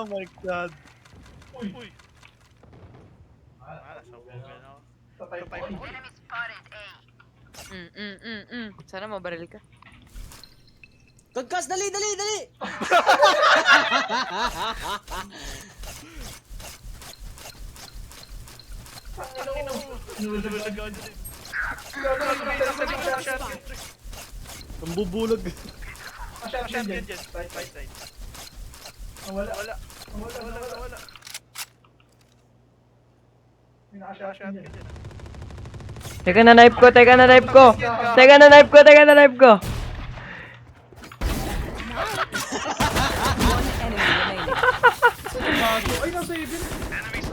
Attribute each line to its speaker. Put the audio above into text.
Speaker 1: Oh my God.
Speaker 2: Uy. Nasabog yan ako.
Speaker 3: Tatay
Speaker 2: Tatay
Speaker 3: po.
Speaker 2: po.
Speaker 4: Sana mabaril ka.
Speaker 5: Concuss, dali!
Speaker 2: Nabulag ako dyan.
Speaker 1: Ang bubulag.
Speaker 3: Shotgun dyan.
Speaker 2: Right side.
Speaker 3: Nawala.
Speaker 2: Wala.
Speaker 3: Nawala. May naka-shotgun
Speaker 2: Shotgun
Speaker 3: dyan.
Speaker 2: dyan.
Speaker 6: Teka na knife ko. Teka na knife ko.
Speaker 7: One enemy remaining.
Speaker 3: Ay, nasa ibin.
Speaker 2: Enemies.